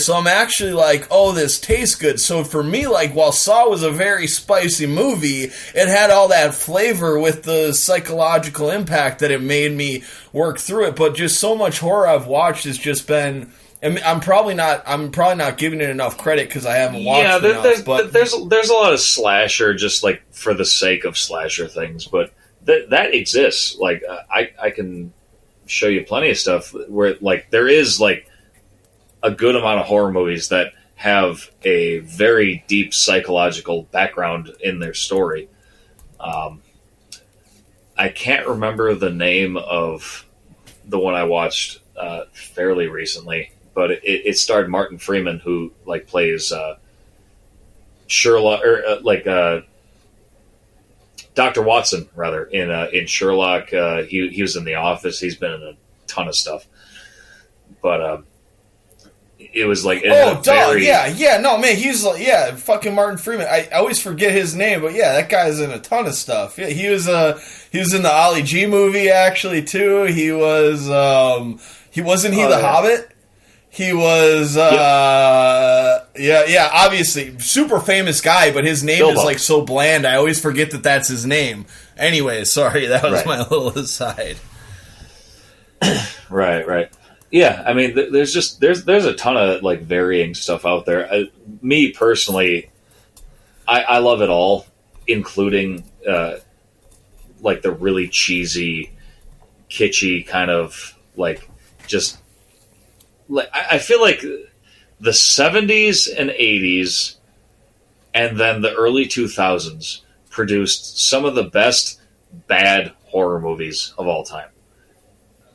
so I'm actually like, oh, this tastes good. So for me, like, while Saw was a very spicy movie, it had all that flavor with the psychological impact that it made me work through it. But just so much horror I've watched has just been... I'm probably not giving it enough credit because I haven't watched enough. But there's a lot of slasher just like for the sake of slasher things, but that exists. Like I can show you plenty of stuff where like there is like a good amount of horror movies that have a very deep psychological background in their story. I can't remember the name of the one I watched fairly recently. But it starred Martin Freeman, who like plays Sherlock, or Dr. Watson, rather in Sherlock. He was in The Office. He's been in a ton of stuff. But it was like he's like fucking Martin Freeman. I always forget his name, but yeah, that guy's in a ton of stuff. Yeah, he was in the Ali G movie actually too. He was The Hobbit. He was, obviously, super famous guy, but his name is, like, so bland, I always forget that that's his name. Anyway, sorry, that was my little aside. Right. Yeah, I mean, there's a ton of, like, varying stuff out there. Me, personally, I love it all, including, like, the really cheesy, kitschy kind of, like, just... Like I feel like the 70s and 80s and then the early 2000s produced some of the best bad horror movies of all time.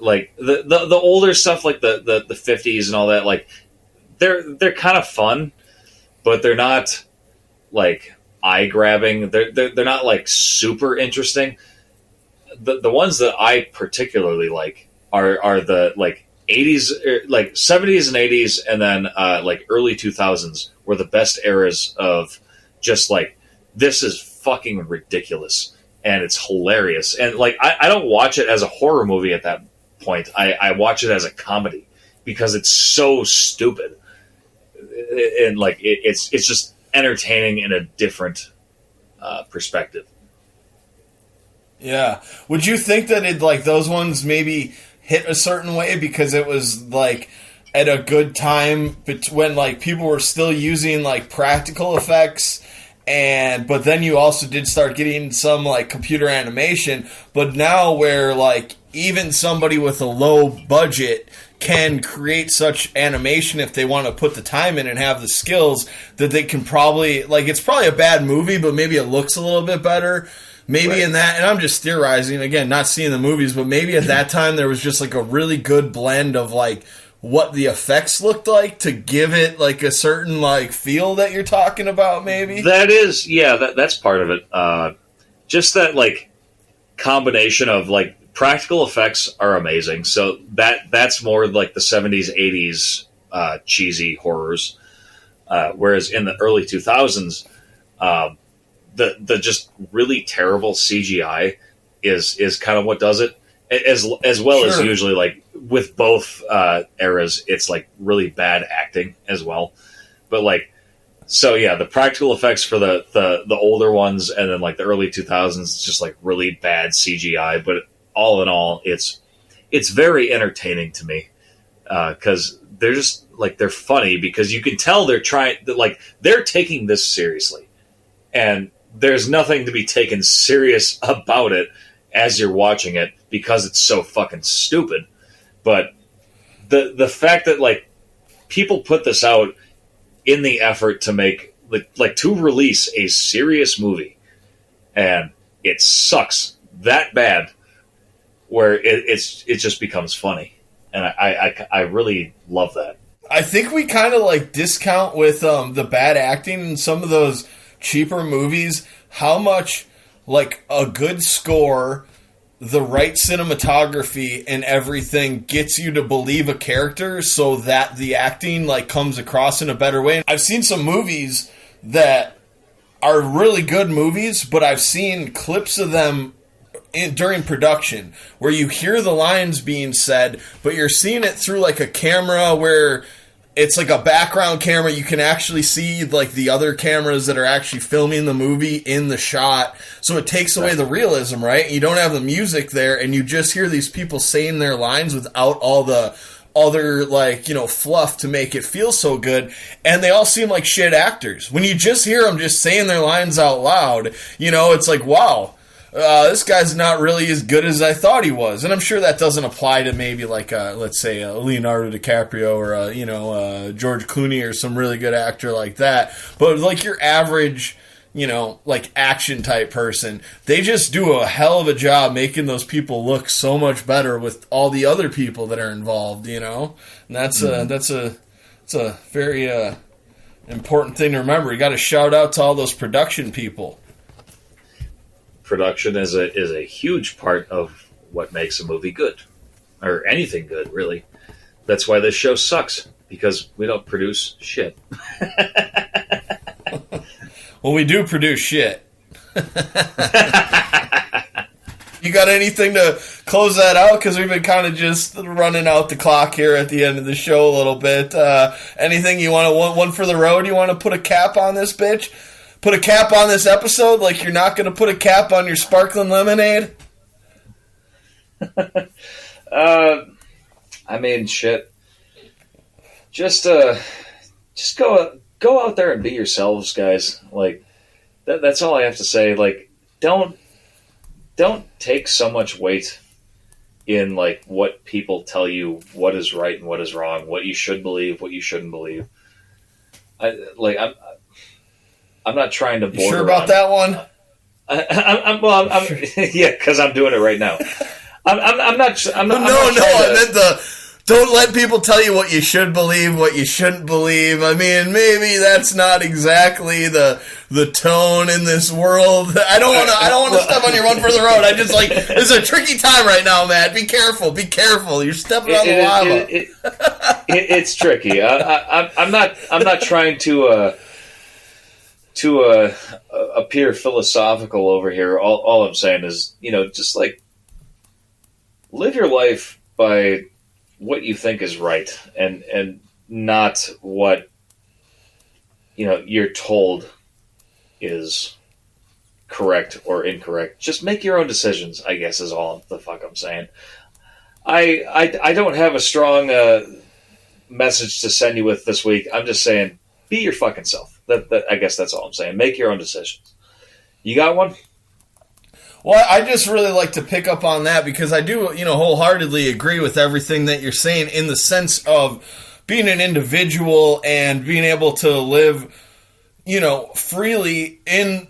Like the older stuff, like the 50s and all that, like they're kind of fun, but they're not like eye grabbing. They're not like super interesting. The ones that I particularly like are the like 80s, like 70s and 80s, and then like early 2000s were the best eras of just like, this is fucking ridiculous and it's hilarious. And like, I don't watch it as a horror movie at that point. I watch it as a comedy because it's so stupid. And like, it's just entertaining in a different perspective. Yeah. Would you think that it like those ones maybe hit a certain way because it was like at a good time when like people were still using like practical effects but then you also did start getting some like computer animation, but now where like even somebody with a low budget can create such animation if they want to put the time in and have the skills that they can probably like it's probably a bad movie but maybe it looks a little bit better. Maybe in that, and I'm just theorizing, again, not seeing the movies, but maybe at that time there was just like a really good blend of like what the effects looked like to give it like a certain like feel that you're talking about, maybe? That is, yeah, that's part of it. Just that like combination of like practical effects are amazing. So that's more like the 70s, 80s cheesy horrors. Whereas in the early 2000s, the just really terrible CGI is kind of what does it, as well as usually like with both eras, it's like really bad acting as well. But like, so yeah, the practical effects for the older ones and then like the early 2000s, it's just like really bad CGI. But all in all, it's very entertaining to me because they're just like they're funny because you can tell they're taking this seriously and. There's nothing to be taken serious about it as you're watching it because it's so fucking stupid. But the fact that like people put this out in the effort to make like to release a serious movie and it sucks that bad where it just becomes funny. And I really love that. I think we kind of like discount with the bad acting in some of those cheaper movies, how much like a good score, the right cinematography and everything gets you to believe a character so that the acting like comes across in a better way. I've seen some movies that are really good movies, but I've seen clips of them during production where you hear the lines being said, but you're seeing it through like a camera where it's like a background camera. You can actually see like the other cameras that are actually filming the movie in the shot. So it takes away the realism, right? You don't have the music there, and you just hear these people saying their lines without all the other, like, you know, fluff to make it feel so good. And they all seem like shit actors. When you just hear them just saying their lines out loud, you know, it's like, wow. This guy's not really as good as I thought he was. And I'm sure that doesn't apply to maybe like, let's say, Leonardo DiCaprio or, George Clooney or some really good actor like that. But like your average, you know, like action type person, they just do a hell of a job making those people look so much better with all the other people that are involved, you know? And that's a very important thing to remember. You got to shout out to all those production people. Production is a huge part of what makes a movie good, or anything good, really. That's why this show sucks, because we don't produce shit. Well, we do produce shit. You got anything to close that out? Because we've been kind of just running out the clock here at the end of the show a little bit. Anything you want one for the road? You want to put a cap on this bitch? Put a cap on this episode like you're not going to put a cap on your sparkling lemonade? I mean, shit. Just go out there and be yourselves, guys. Like, that's all I have to say. Like, don't take so much weight in, like, what people tell you what is right and what is wrong, what you should believe, what you shouldn't believe. I'm not trying to border. You sure about that one? Yeah, because I'm doing it right now. I'm not. I meant don't let people tell you what you should believe, what you shouldn't believe. I mean, maybe that's not exactly the tone in this world. I don't want to step on your one for the road. I just like, it's a tricky time right now, Matt. Be careful. You're stepping on the lava. It's tricky. I'm not trying to appear philosophical over here. All I'm saying is, you know, just like live your life by what you think is right and not what, you know, you're told is correct or incorrect. Just make your own decisions, I guess, is all the fuck I'm saying. I don't have a strong message to send you with this week. I'm just saying, be your fucking self. That I guess that's all I'm saying. Make your own decisions. You got one? Well, I just really like to pick up on that because I do, you know, wholeheartedly agree with everything that you're saying in the sense of being an individual and being able to live, you know, freely in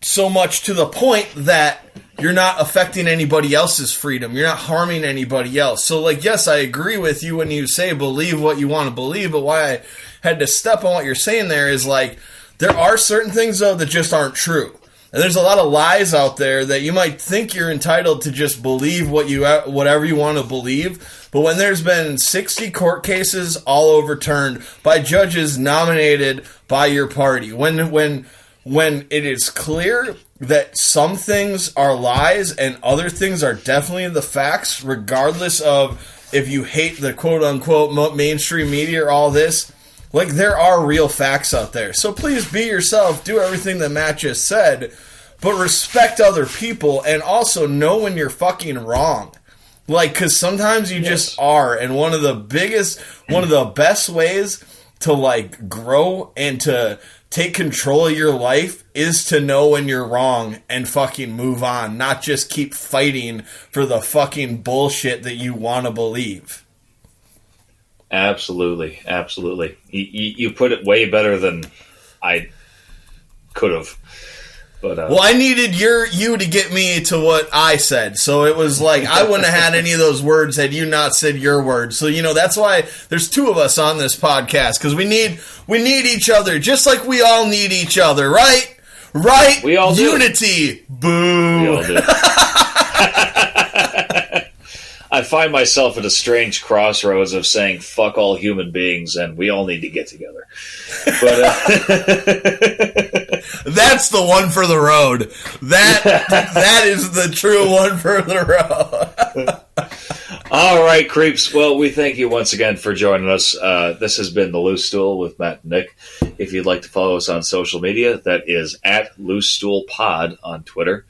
so much to the point that you're not affecting anybody else's freedom. You're not harming anybody else. So, like, yes, I agree with you when you say believe what you want to believe, but why I had to step on what you're saying there is, like, there are certain things, though, that just aren't true. And there's a lot of lies out there that you might think you're entitled to just believe whatever you want to believe. But when there's been 60 court cases all overturned by judges nominated by your party, when it is clear that some things are lies and other things are definitely the facts, regardless of if you hate the quote-unquote mainstream media or all this, like, there are real facts out there. So please be yourself, do everything that Matt just said, but respect other people and also know when you're fucking wrong. Like, because sometimes you just are. And one of the best ways to, like, grow and to take control of your life is to know when you're wrong and fucking move on, not just keep fighting for the fucking bullshit that you want to believe. Absolutely. You put it way better than I could have. But well, I needed you to get me to what I said, so it was like I wouldn't have had any of those words had you not said your words. So, you know, that's why there's two of us on this podcast, because we need each other, just like we all need each other, right? Right? We all do. Unity. Boo. We all do. I find myself at a strange crossroads of saying fuck all human beings and we all need to get together. But that's the one for the road. That is the true one for the road. All right, creeps. Well, we thank you once again for joining us. This has been the Loose Stool with Matt and Nick. If you'd like to follow us on social media, that is at Loose Stool Pod on Twitter.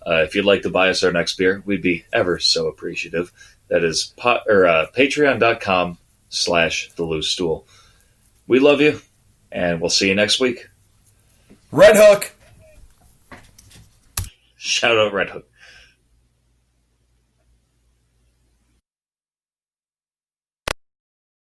If you'd like to buy us our next beer, we'd be ever so appreciative. That is patreon.com/the Loose Stool. We love you, and we'll see you next week. Red Hook. Shout out Red Hook.